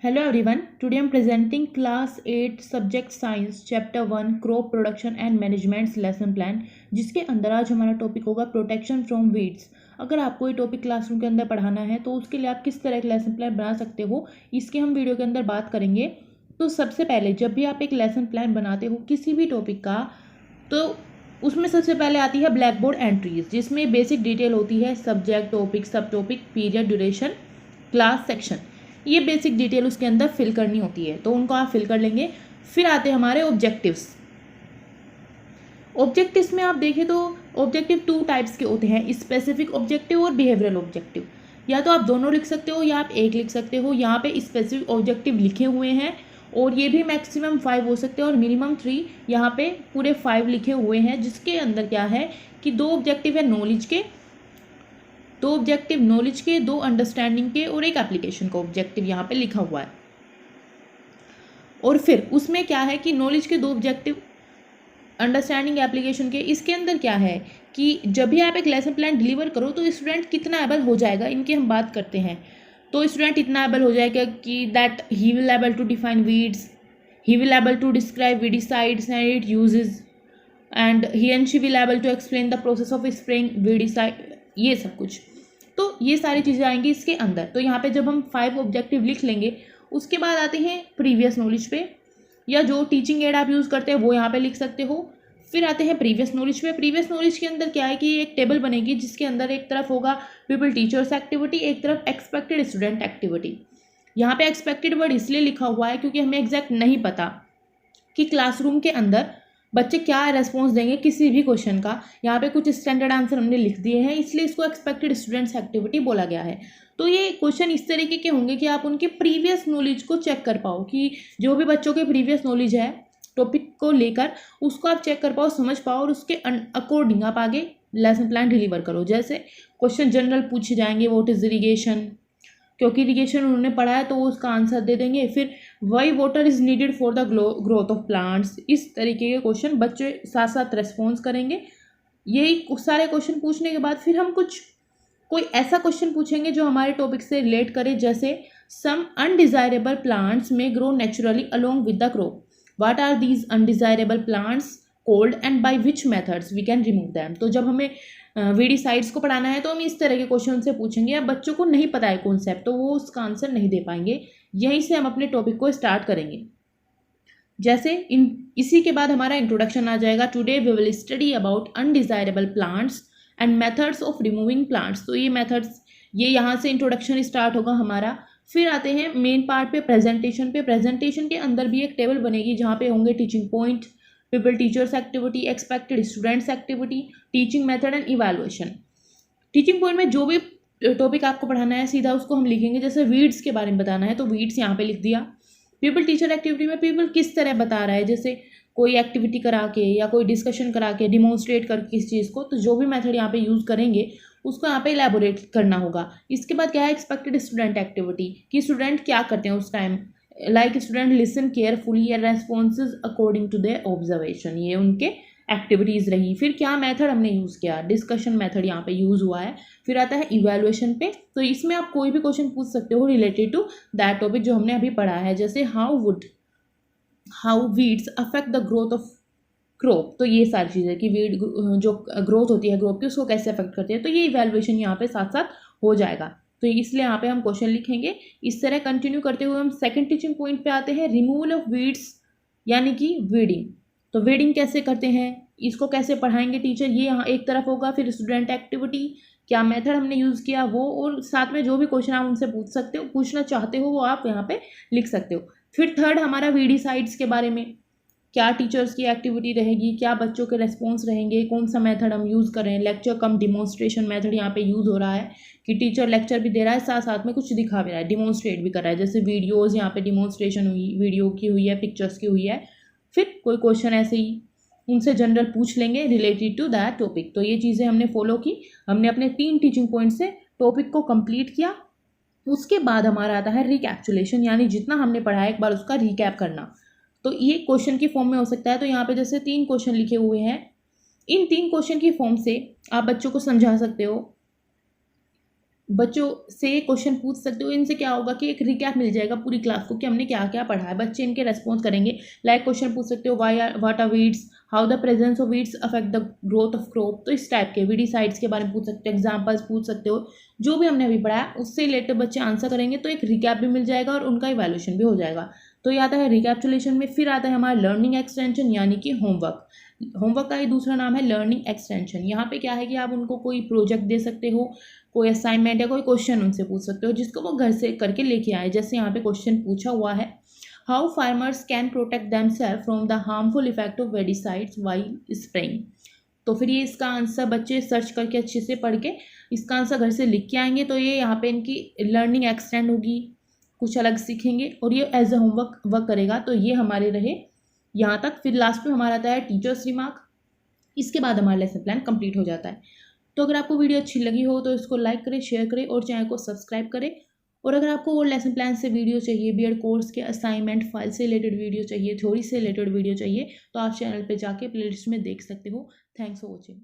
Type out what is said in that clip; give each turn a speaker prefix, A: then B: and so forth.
A: Hello everyone. Today I'm presenting class 8 subject science chapter 1 crop production and management's lesson plan जिसके अंदर आज हमारा topic होगा protection from weeds. अगर आपको ये टॉपिक क्लासरूम के अंदर पढ़ाना है तो उसके लिए आप किस तरह का लेसन प्लान बना सकते हो इसके हम वीडियो के अंदर बात करेंगे। तो सबसे पहले जब भी आप एक लेसन प्लान बनाते हो किसी भी टॉपिक का तो उसमें सबसे पहले आती है ब्लैक बोर्ड एंट्रीज जिसमें बेसिक डिटेल होती है सब्जेक्ट टॉपिक सब topic period duration class section. ये बेसिक डिटेल उसके अंदर फिल करनी होती है तो उनको आप फिल कर लेंगे। फिर आते हैं हमारे ऑब्जेक्टिव्स। ऑब्जेक्टिव्स में आप देखें तो ऑब्जेक्टिव 2 टाइप्स के होते हैं, स्पेसिफिक ऑब्जेक्टिव और बिहेवियरल ऑब्जेक्टिव। या तो आप दोनों लिख सकते हो या आप एक लिख सकते हो। यहाँ पे स्पेसिफिक ऑब्जेक्टिव लिखे हुए हैं और ये भी मैक्सिमम 5 हो सकते हैं और मिनिमम 3। यहाँ पे पूरे 5 लिखे हुए हैं जिसके अंदर क्या है कि 2 ऑब्जेक्टिव है नॉलेज के, 2 ऑब्जेक्टिव नॉलेज के, 2 अंडरस्टैंडिंग के और एक एप्लीकेशन का ऑब्जेक्टिव यहाँ पे लिखा हुआ है। और फिर उसमें क्या है कि नॉलेज के 2 ऑब्जेक्टिव, अंडरस्टैंडिंग एप्लीकेशन के, इसके अंदर क्या है कि जब भी आप एक लेसन प्लान डिलीवर करो तो स्टूडेंट कितना एबल हो जाएगा इनकी हम बात करते हैं। तो स्टूडेंट इतना एबल हो जाएगा कि that he will able to define weeds, he will able to describe weedicides and it uses and he and she will able to explain the process of spraying weedicide, ये सब कुछ। तो ये सारी चीज़ें आएंगी इसके अंदर। तो यहाँ पे जब हम 5 ऑब्जेक्टिव लिख लेंगे उसके बाद आते हैं प्रीवियस नॉलेज पे, या जो टीचिंग एड आप यूज़ करते हैं वो यहाँ पे लिख सकते हो। फिर आते हैं प्रीवियस नॉलेज पे। प्रीवियस नॉलेज के अंदर क्या है कि एक टेबल बनेगी जिसके अंदर एक तरफ होगा पीपल टीचर्स एक्टिविटी, एक तरफ एक्सपेक्टेड स्टूडेंट एक्टिविटी। यहाँ पे एक्सपेक्टेड वर्ड इसलिए लिखा हुआ है क्योंकि हमें एग्जैक्ट नहीं पता कि क्लासरूम के अंदर बच्चे क्या रेस्पॉन्स देंगे किसी भी क्वेश्चन का। यहाँ पे कुछ स्टैंडर्ड आंसर हमने लिख दिए हैं इसलिए इसको एक्सपेक्टेड स्टूडेंट्स एक्टिविटी बोला गया है। तो ये क्वेश्चन इस तरीके के होंगे कि आप उनके प्रीवियस नॉलेज को चेक कर पाओ कि जो भी बच्चों के प्रीवियस नॉलेज है टॉपिक को लेकर उसको आप चेक कर पाओ, समझ पाओ और उसके अकॉर्डिंग आप आगे लेसन प्लान डिलीवर करो। जैसे क्वेश्चन जनरल पूछे जाएंगे, व्हाट इज इरिगेशन, क्योंकि इरिगेशन उन्होंने पढ़ा है तो वो उसका आंसर दे देंगे। फिर Y water is needed for the growth of plants, इस तरीके के क्वेश्चन बच्चे साथ साथ रेस्पॉन्स करेंगे। यही सारे क्वेश्चन पूछने के बाद फिर हम कोई ऐसा क्वेश्चन पूछेंगे जो हमारे टॉपिक से रिलेट करे। जैसे सम अनडिजायरेबल प्लांट्स में grow naturally along with the crop, what are these undesirable plants called and by which methods we can remove them. तो जब हमें वीडिसाइड्स को पढ़ाना है तो हम इस तरह के क्वेश्चन से पूछेंगे। अब बच्चों को नहीं पता है कॉन्सेप्ट तो वो उसका आंसर नहीं दे पाएंगे। यहीं से हम अपने टॉपिक को स्टार्ट करेंगे। जैसे इसी के बाद हमारा इंट्रोडक्शन आ जाएगा। Today we will study about undesirable plants and methods of removing plants. तो ये मेथड्स, ये यहाँ से इंट्रोडक्शन स्टार्ट होगा हमारा। फिर आते हैं मेन पार्ट पे, प्रेजेंटेशन पे। प्रेजेंटेशन के अंदर भी एक टेबल बनेगी जहाँ पे होंगे teaching point, people teachers activity, expected students activity, teaching method and evaluation. Teaching point में जो भी टॉपिक आपको पढ़ाना है सीधा उसको हम लिखेंगे। जैसे वीड्स के बारे में बताना है तो वीड्स यहाँ पे लिख दिया। पीपल टीचर एक्टिविटी में पीपल किस तरह बता रहा है, जैसे कोई एक्टिविटी करा के या कोई डिस्कशन करा के डिमॉन्स्ट्रेट कर किस चीज़ को, तो जो भी मेथड यहाँ पे यूज़ करेंगे उसको यहाँ पे इलेबोरेट करना होगा। इसके बाद क्या है एक्सपेक्टेड स्टूडेंट एक्टिविटी, कि स्टूडेंट क्या करते हैं उस time, like student listen carefully या responses according to their observation, ये उनके एक्टिविटीज़ रही। फिर क्या मेथड हमने यूज़ किया, डिस्कशन मेथड यहाँ पे यूज़ हुआ है। फिर आता है इवैल्यूएशन पे। तो इसमें आप कोई भी क्वेश्चन पूछ सकते हो रिलेटेड टू दैट टॉपिक जो हमने अभी पढ़ा है। जैसे how weeds affect the growth of crop. तो ये सारी चीज़ें कि वीड जो ग्रोथ होती है क्रॉप की उसको कैसे अफेक्ट करती है, तो ये इवैल्यूएशन यहाँ पे साथ साथ हो जाएगा। तो इसलिए यहाँ पे हम क्वेश्चन लिखेंगे। इस तरह कंटिन्यू करते हुए हम सेकंड टीचिंग पॉइंट पे आते हैं, रिमूवल ऑफ वीड्स यानी कि वीडिंग। तो वीडिंग कैसे करते हैं, इसको कैसे पढ़ाएंगे टीचर, ये यहाँ एक तरफ होगा। फिर स्टूडेंट एक्टिविटी, क्या मेथड हमने यूज़ किया वो, और साथ में जो भी क्वेश्चन आप उनसे पूछ सकते हो, पूछना चाहते हो वो आप यहाँ पे लिख सकते हो। फिर थर्ड हमारा वीडिसाइड्स के बारे में, क्या टीचर्स की एक्टिविटी रहेगी, क्या बच्चों के रेस्पॉन्स रहेंगे, कौन सा मेथड हम यूज़ करें। लेक्चर कम डिमॉन्स्ट्रेशन मेथड यहाँ पे यूज़ हो रहा है कि टीचर लेक्चर भी दे रहा है साथ साथ में कुछ दिखा भी रहा है, डिमॉन्स्ट्रेट भी कर रहा है। जैसे वीडियोज़ यहाँ पे डिमॉन्स्ट्रेशन हुई, वीडियो की हुई है, पिक्चर्स की हुई है। फिर कोई क्वेश्चन ऐसे ही उनसे जनरल पूछ लेंगे रिलेटेड टू दैट टॉपिक। तो ये चीज़ें हमने फॉलो की, हमने अपने 3 टीचिंग पॉइंट से टॉपिक को कंप्लीट किया। उसके बाद हमारा आता है रिकैप्चुलेशन, यानी जितना हमने पढ़ा है एक बार उसका रिकैप करना। तो ये क्वेश्चन की फॉर्म में हो सकता है। तो यहाँ पे जैसे 3 क्वेश्चन लिखे हुए हैं, इन 3 क्वेश्चन की फॉर्म से आप बच्चों को समझा सकते हो बच्चों से क्वेश्चन पूछ सकते हो। इनसे क्या होगा कि एक रिकैप मिल जाएगा पूरी क्लास को कि हमने क्या क्या पढ़ा है। बच्चे इनके रेस्पॉन्स करेंगे। लाइक क्वेश्चन पूछ सकते हो, what are weeds, how the presence of weeds affect the growth of crop. तो इस टाइप के वीडिसाइड्स के बारे में पूछ सकते हो, एग्जाम्पल्स पूछ सकते हो। जो भी हमने अभी पढ़ा है उससे रिलेटेड बच्चे आंसर करेंगे तो एक रिकैप भी मिल जाएगा और उनका इवैल्यूएशन भी हो जाएगा। तो ये आता है रिकैप्चुलेशन में। फिर आता है हमारा लर्निंग एक्सटेंशन यानी कि होमवर्क। होमवर्क का ही दूसरा नाम है लर्निंग एक्सटेंशन। यहाँ पे क्या है कि आप उनको कोई प्रोजेक्ट दे सकते हो, कोई असाइनमेंट या कोई क्वेश्चन उनसे पूछ सकते हो जिसको वो घर से करके लेके आए। जैसे यहाँ पे क्वेश्चन पूछा हुआ है, how farmers can protect themselves from the harmful effect of weedicides while spraying. तो फिर ये इसका आंसर बच्चे सर्च करके अच्छे से पढ़ के इसका आंसर घर से लिख के आएंगे। तो ये यहाँ पे इनकी लर्निंग एक्सटेंड होगी, कुछ अलग सीखेंगे और ये एज अ होमवर्क वर्क करेगा। तो ये हमारे रहे यहाँ तक। फिर लास्ट में हमारा आता है टीचर्स रिमार्क। इसके बाद हमारा लेसन प्लान कंप्लीट हो जाता है। तो अगर आपको वीडियो अच्छी लगी हो तो इसको लाइक करें, शेयर करें और चैनल को सब्सक्राइब करें। और अगर आपको और लेसन प्लान से वीडियो चाहिए, बीएड कोर्स के असाइनमेंट फाइल से रिलेटेड वीडियो चाहिए, थ्योरी से रिलेटेड वीडियो चाहिए, तो आप चैनल पे जाके प्लेलिस्ट में देख सकते हो। Thanks for watching.